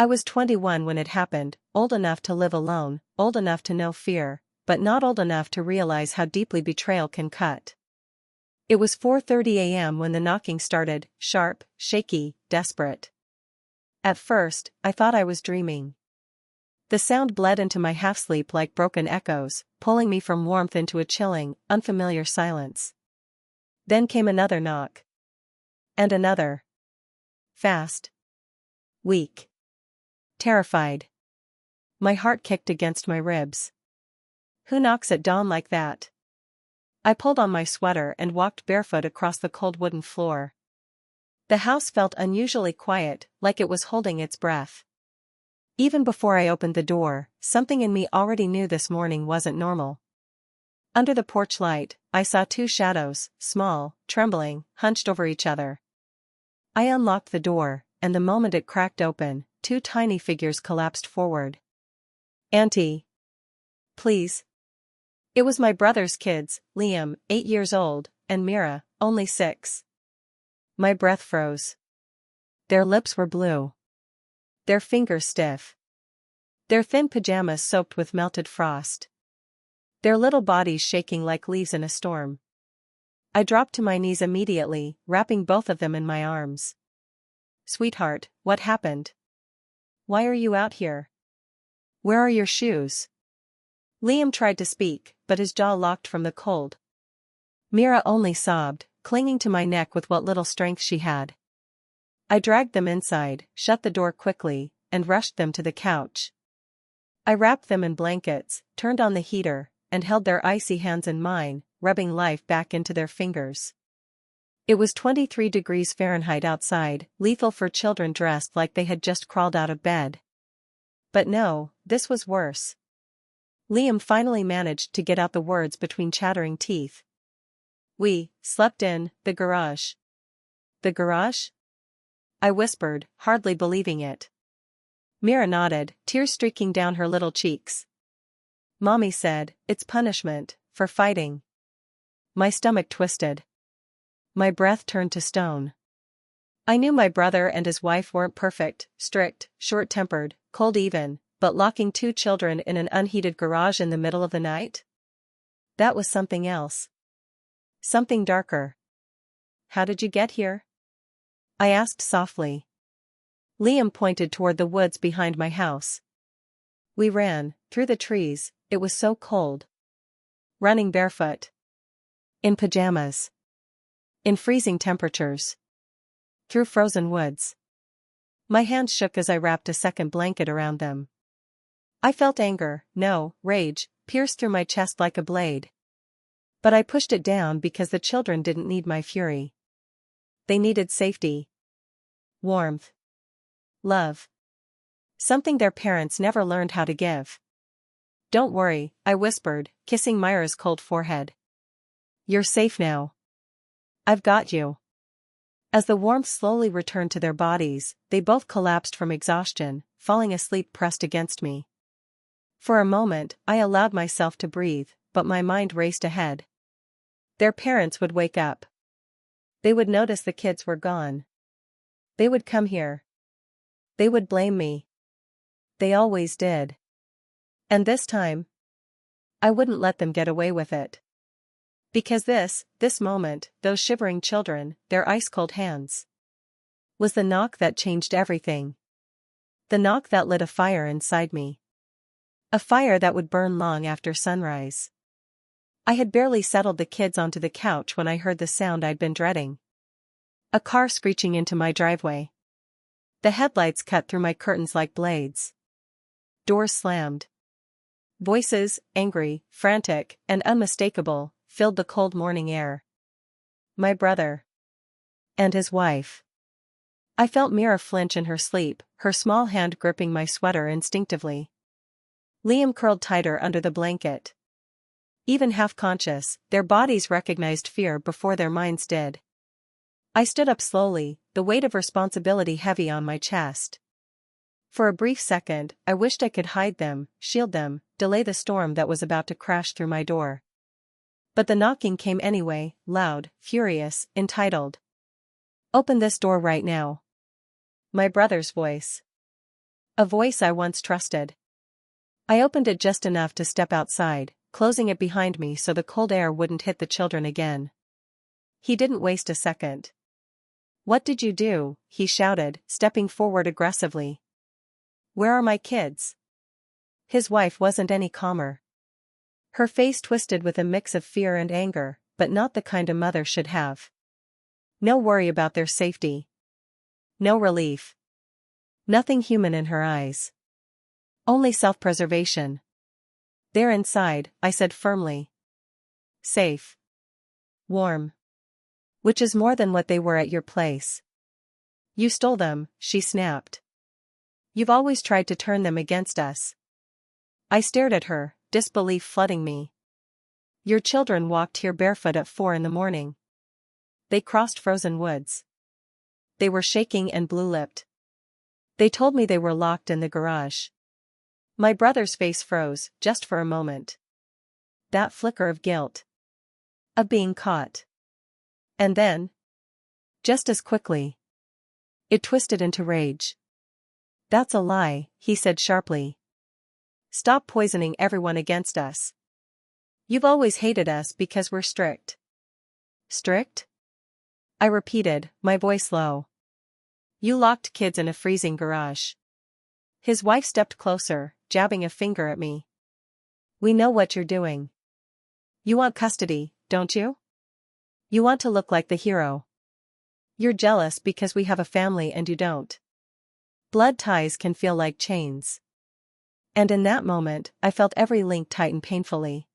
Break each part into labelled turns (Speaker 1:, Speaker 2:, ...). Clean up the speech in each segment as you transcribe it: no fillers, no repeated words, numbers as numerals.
Speaker 1: I was 21 when it happened, old enough to live alone, old enough to know fear, but not old enough to realize how deeply betrayal can cut. It was 4:30 a.m. when the knocking started, sharp, shaky, desperate. At first, I thought I was dreaming. The sound bled into my half-sleep like broken echoes, pulling me from warmth into a chilling, unfamiliar silence. Then came another knock. And another. Fast. Weak. Terrified. My heart kicked against my ribs. Who knocks at dawn like that? I pulled on my sweater and walked barefoot across the cold wooden floor. The house felt unusually quiet, like it was holding its breath. Even before I opened the door, something in me already knew this morning wasn't normal. Under the porch light, I saw two shadows, small, trembling, hunched over each other. I unlocked the door, and the moment it cracked open, two tiny figures collapsed forward. "Auntie. Please." It was my brother's kids, Liam, 8 years old, and Mira, only 6. My breath froze. Their lips were blue. Their fingers stiff. Their thin pajamas soaked with melted frost. Their little bodies shaking like leaves in a storm. I dropped to my knees immediately, wrapping both of them in my arms. "Sweetheart, what happened? Why are you out here? Where are your shoes?" Liam tried to speak, but his jaw locked from the cold. Mira only sobbed, clinging to my neck with what little strength she had. I dragged them inside, shut the door quickly, and rushed them to the couch. I wrapped them in blankets, turned on the heater, and held their icy hands in mine, rubbing life back into their fingers. It was 23 degrees Fahrenheit outside, lethal for children dressed like they had just crawled out of bed. But no, this was worse. Liam finally managed to get out the words between chattering teeth. "We slept in the garage." "The garage?" I whispered, hardly believing it. Mira nodded, tears streaking down her little cheeks. "Mommy said, it's punishment for fighting." My stomach twisted. My breath turned to stone. I knew my brother and his wife weren't perfect, strict, short-tempered, cold even, but locking two children in an unheated garage in the middle of the night? That was something else. Something darker. "How did you get here?" I asked softly. Liam pointed toward the woods behind my house. "We ran, through the trees, it was so cold. Running barefoot. In pajamas. In freezing temperatures. Through frozen woods." My hands shook as I wrapped a second blanket around them. I felt anger, no, rage, pierce through my chest like a blade. But I pushed it down because the children didn't need my fury. They needed safety. Warmth. Love. Something their parents never learned how to give. "Don't worry," I whispered, kissing Myra's cold forehead. "You're safe now. I've got you." As the warmth slowly returned to their bodies, they both collapsed from exhaustion, falling asleep pressed against me. For a moment, I allowed myself to breathe, but my mind raced ahead. Their parents would wake up. They would notice the kids were gone. They would come here. They would blame me. They always did. And this time, I wouldn't let them get away with it. Because this moment, those shivering children, their ice-cold hands, was the knock that changed everything. The knock that lit a fire inside me. A fire that would burn long after sunrise. I had barely settled the kids onto the couch when I heard the sound I'd been dreading. A car screeching into my driveway. The headlights cut through my curtains like blades. Doors slammed. Voices, angry, frantic, and unmistakable, filled the cold morning air. My brother. And his wife. I felt Mira flinch in her sleep, her small hand gripping my sweater instinctively. Liam curled tighter under the blanket. Even half-conscious, their bodies recognized fear before their minds did. I stood up slowly, the weight of responsibility heavy on my chest. For a brief second, I wished I could hide them, shield them, delay the storm that was about to crash through my door. But the knocking came anyway, loud, furious, entitled. "Open this door right now." My brother's voice. A voice I once trusted. I opened it just enough to step outside, closing it behind me so the cold air wouldn't hit the children again. He didn't waste a second. "What did you do?" he shouted, stepping forward aggressively. "Where are my kids?" His wife wasn't any calmer. Her face twisted with a mix of fear and anger, but not the kind a mother should have. No worry about their safety. No relief. Nothing human in her eyes. Only self-preservation. "They're inside," I said firmly. "Safe. Warm. Which is more than what they were at your place." "You stole them," she snapped. "You've always tried to turn them against us." I stared at her, disbelief flooding me. "Your children walked here barefoot at 4 in the morning. They crossed frozen woods. They were shaking and blue-lipped. They told me they were locked in the garage." My brother's face froze, just for a moment. That flicker of guilt. Of being caught. And then, just as quickly, it twisted into rage. "That's a lie," he said sharply. "Stop poisoning everyone against us. You've always hated us because we're strict." "Strict?" I repeated, my voice low. "You locked kids in a freezing garage." His wife stepped closer, jabbing a finger at me. "We know what you're doing. You want custody, don't you? You want to look like the hero. You're jealous because we have a family and you don't. Blood ties can feel like chains." And in that moment, I felt every link tighten painfully.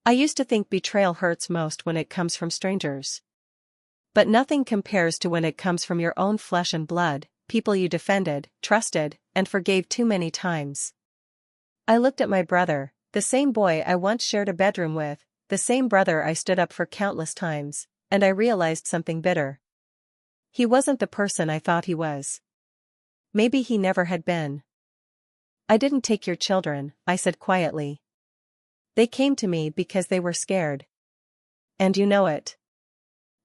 Speaker 1: I used to think betrayal hurts most when it comes from strangers. But nothing compares to when it comes from your own flesh and blood, people you defended, trusted, and forgave too many times. I looked at my brother, the same boy I once shared a bedroom with, the same brother I stood up for countless times, and I realized something bitter. He wasn't the person I thought he was. Maybe he never had been. "I didn't take your children," I said quietly. "They came to me because they were scared. And you know it."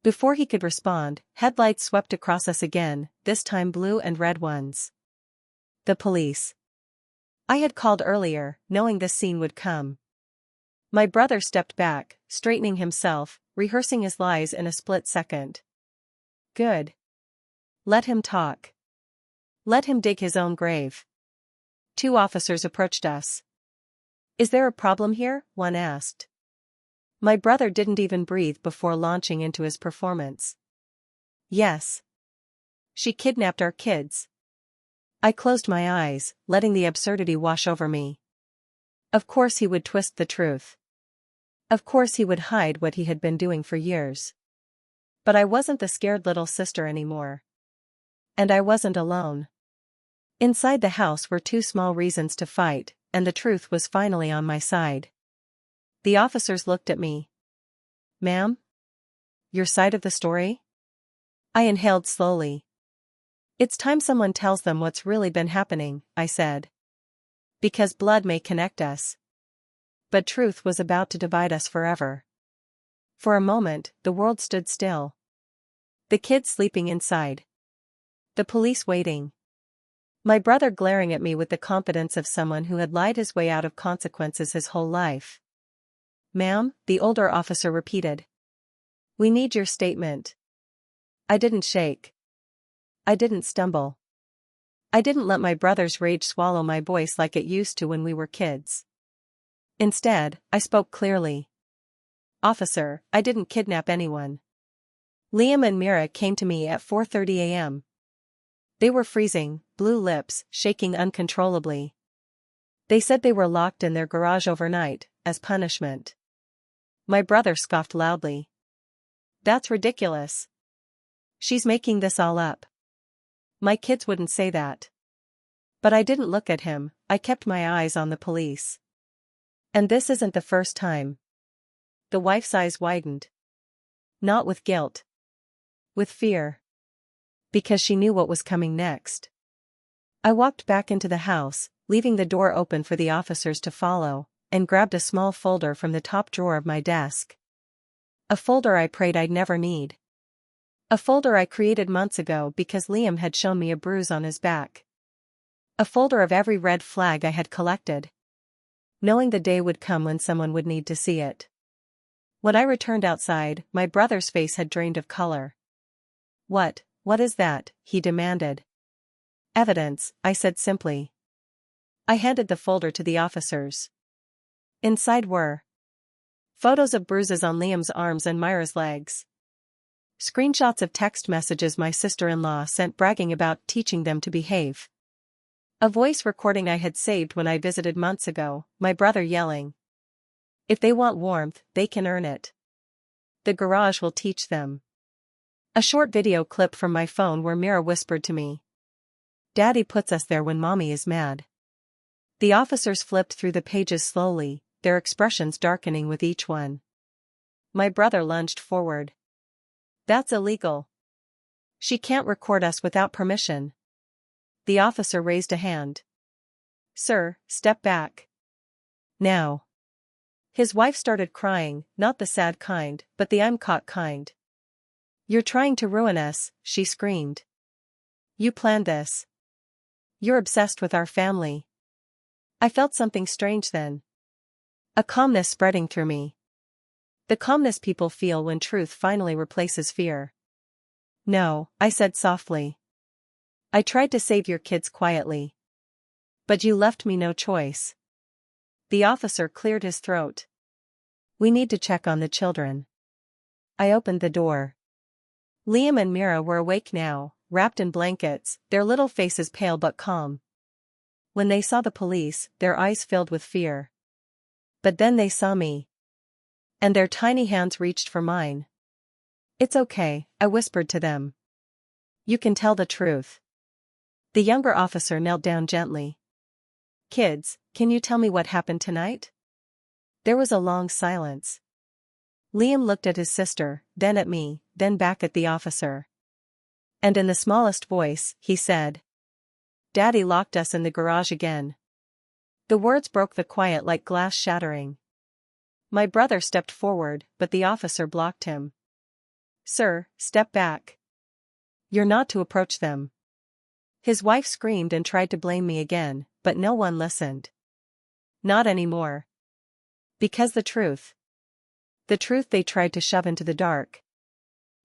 Speaker 1: Before he could respond, headlights swept across us again, this time blue and red ones. The police. I had called earlier, knowing this scene would come. My brother stepped back, straightening himself, rehearsing his lies in a split second. "Good. Let him talk. Let him dig his own grave." 2 officers approached us. "Is there a problem here?" one asked. My brother didn't even breathe before launching into his performance. "Yes. She kidnapped our kids." I closed my eyes, letting the absurdity wash over me. Of course he would twist the truth. Of course he would hide what he had been doing for years. But I wasn't the scared little sister anymore. And I wasn't alone. Inside the house were 2 small reasons to fight, and the truth was finally on my side. The officers looked at me. "Ma'am? Your side of the story?" I inhaled slowly. "It's time someone tells them what's really been happening," I said. "Because blood may connect us. But truth was about to divide us forever." For a moment, the world stood still. The kids sleeping inside. The police waiting. My brother glaring at me with the confidence of someone who had lied his way out of consequences his whole life. "Ma'am," the older officer repeated. "We need your statement." I didn't shake. I didn't stumble. I didn't let my brother's rage swallow my voice like it used to when we were kids. Instead, I spoke clearly. "Officer, I didn't kidnap anyone. Liam and Mira came to me at 4:30 a.m. They were freezing, blue lips, shaking uncontrollably. They said they were locked in their garage overnight, as punishment." My brother scoffed loudly. "That's ridiculous. She's making this all up. My kids wouldn't say that." But I didn't look at him, I kept my eyes on the police. And this isn't the first time. The wife's eyes widened. Not with guilt. With fear. Because she knew what was coming next. I walked back into the house, leaving the door open for the officers to follow, and grabbed a small folder from the top drawer of my desk. A folder I prayed I'd never need. A folder I created months ago because Liam had shown me a bruise on his back. A folder of every red flag I had collected, knowing the day would come when someone would need to see it. When I returned outside, my brother's face had drained of color. What is that?" he demanded. "Evidence," I said simply. I handed the folder to the officers. Inside were photos of bruises on Liam's arms and Myra's legs. Screenshots of text messages my sister-in-law sent bragging about teaching them to behave. A voice recording I had saved when I visited months ago, my brother yelling, "If they want warmth, they can earn it. The garage will teach them." A short video clip from my phone where Mira whispered to me, "Daddy puts us there when Mommy is mad." The officers flipped through the pages slowly, their expressions darkening with each one. My brother lunged forward. "That's illegal. She can't record us without permission." The officer raised a hand. "Sir, step back. Now." His wife started crying, not the sad kind, but the I'm caught kind. "You're trying to ruin us," she screamed. "You planned this. You're obsessed with our family." I felt something strange then. A calmness spreading through me. The calmness people feel when truth finally replaces fear. "No," I said softly. "I tried to save your kids quietly. But you left me no choice." The officer cleared his throat. "We need to check on the children." I opened the door. Liam and Mira were awake now, wrapped in blankets, their little faces pale but calm. When they saw the police, their eyes filled with fear. But then they saw me. And their tiny hands reached for mine. "It's okay," I whispered to them. "You can tell the truth." The younger officer knelt down gently. "Kids, can you tell me what happened tonight?" There was a long silence. Liam looked at his sister, then at me, then back at the officer. And in the smallest voice, he said, "Daddy locked us in the garage again." The words broke the quiet like glass shattering. My brother stepped forward, but the officer blocked him. "Sir, step back. You're not to approach them." His wife screamed and tried to blame me again, but no one listened. Not anymore. Because the truth they tried to shove into the dark,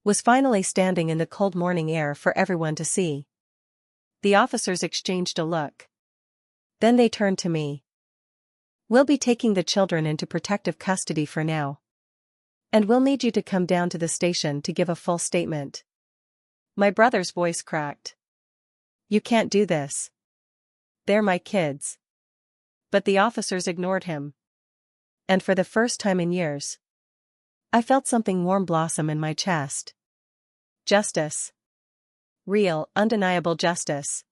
Speaker 1: was finally standing in the cold morning air for everyone to see. The officers exchanged a look. Then they turned to me. "We'll be taking the children into protective custody for now. And we'll need you to come down to the station to give a full statement." My brother's voice cracked. "You can't do this. They're my kids." But the officers ignored him. And for the first time in years, I felt something warm blossom in my chest. Justice. Real, undeniable justice.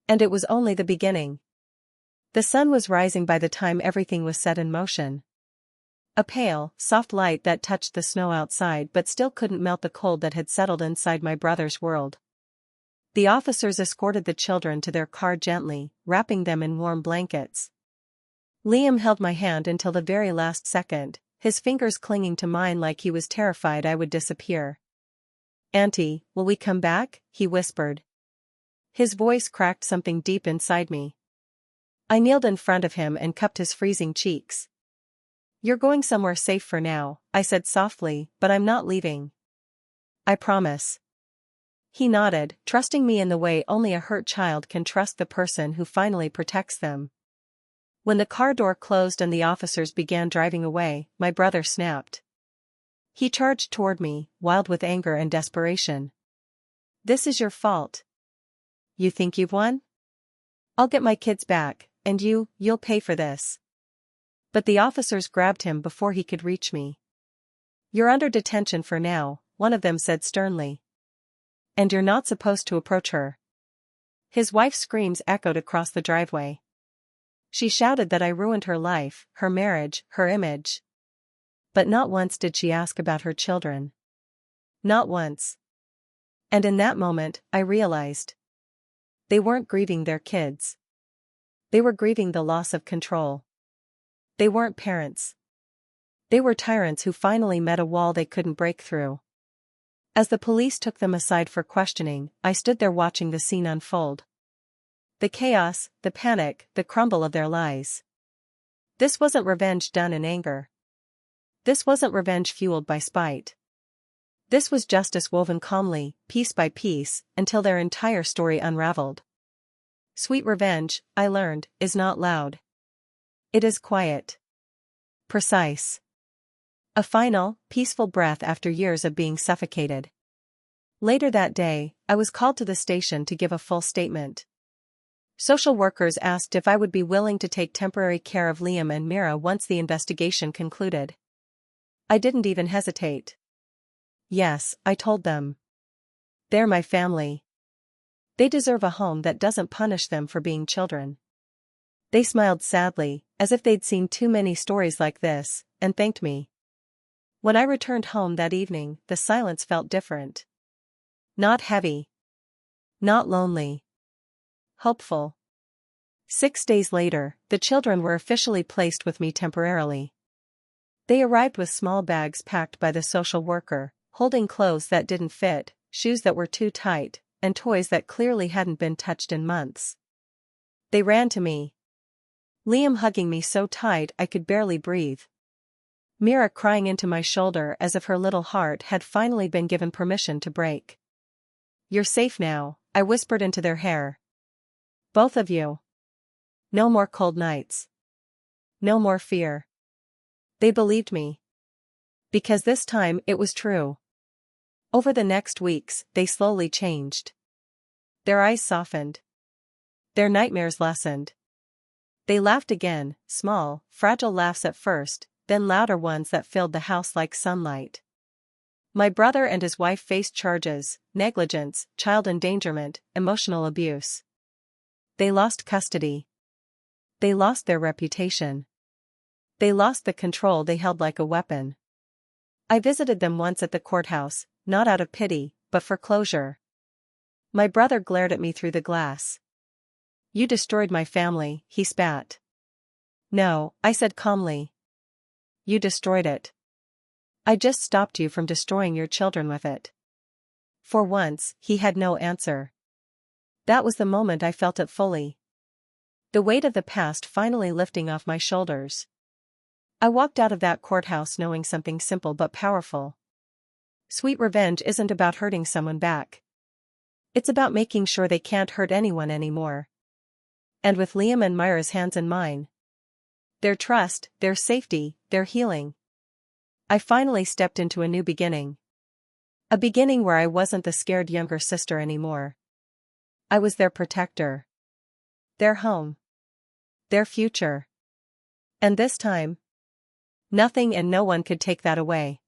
Speaker 1: And it was only the beginning. The sun was rising by the time everything was set in motion. A pale, soft light that touched the snow outside but still couldn't melt the cold that had settled inside my brother's world. The officers escorted the children to their car gently, wrapping them in warm blankets. Liam held my hand until the very last second, his fingers clinging to mine like he was terrified I would disappear. "Auntie, will we come back?" he whispered. His voice cracked something deep inside me. I kneeled in front of him and cupped his freezing cheeks. "You're going somewhere safe for now," I said softly, "but I'm not leaving. I promise." He nodded, trusting me in the way only a hurt child can trust the person who finally protects them. When the car door closed and the officers began driving away, my brother snapped. He charged toward me, wild with anger and desperation. "This is your fault. You think you've won? I'll get my kids back, and you'll pay for this." But the officers grabbed him before he could reach me. "You're under detention for now," one of them said sternly. "And you're not supposed to approach her." His wife's screams echoed across the driveway. She shouted that I ruined her life, her marriage, her image. But not once did she ask about her children. Not once. And in that moment, I realized. They weren't grieving their kids. They were grieving the loss of control. They weren't parents. They were tyrants who finally met a wall they couldn't break through. As the police took them aside for questioning, I stood there watching the scene unfold. The chaos, the panic, the crumble of their lies. This wasn't revenge done in anger. This wasn't revenge fueled by spite. This was justice woven calmly, piece by piece, until their entire story unraveled. Sweet revenge, I learned, is not loud. It is quiet. Precise. A final, peaceful breath after years of being suffocated. Later that day, I was called to the station to give a full statement. Social workers asked if I would be willing to take temporary care of Liam and Mira once the investigation concluded. I didn't even hesitate. Yes, I told them. They're my family. They deserve a home that doesn't punish them for being children. They smiled sadly, as if they'd seen too many stories like this, and thanked me. When I returned home that evening, the silence felt different. Not heavy. Not lonely. Hopeful. 6 days later, the children were officially placed with me temporarily. They arrived with small bags packed by the social worker, holding clothes that didn't fit, shoes that were too tight, and toys that clearly hadn't been touched in months. They ran to me. Liam hugging me so tight I could barely breathe. Mira crying into my shoulder as if her little heart had finally been given permission to break. "You're safe now," I whispered into their hair. "Both of you. No more cold nights. No more fear." They believed me. Because this time it was true. Over the next weeks, they slowly changed. Their eyes softened. Their nightmares lessened. They laughed again, small, fragile laughs at first, then louder ones that filled the house like sunlight. My brother and his wife faced charges: negligence, child endangerment, emotional abuse. They lost custody. They lost their reputation. They lost the control they held like a weapon. I visited them once at the courthouse, not out of pity, but for closure. My brother glared at me through the glass. "You destroyed my family," he spat. "No," I said calmly. "You destroyed it. I just stopped you from destroying your children with it." For once, he had no answer. That was the moment I felt it fully. The weight of the past finally lifting off my shoulders. I walked out of that courthouse knowing something simple but powerful. Sweet revenge isn't about hurting someone back. It's about making sure they can't hurt anyone anymore. And with Liam and Myra's hands in mine, their trust, their safety, their healing, I finally stepped into a new beginning. A beginning where I wasn't the scared younger sister anymore. I was their protector. Their home. Their future. And this time, nothing and no one could take that away.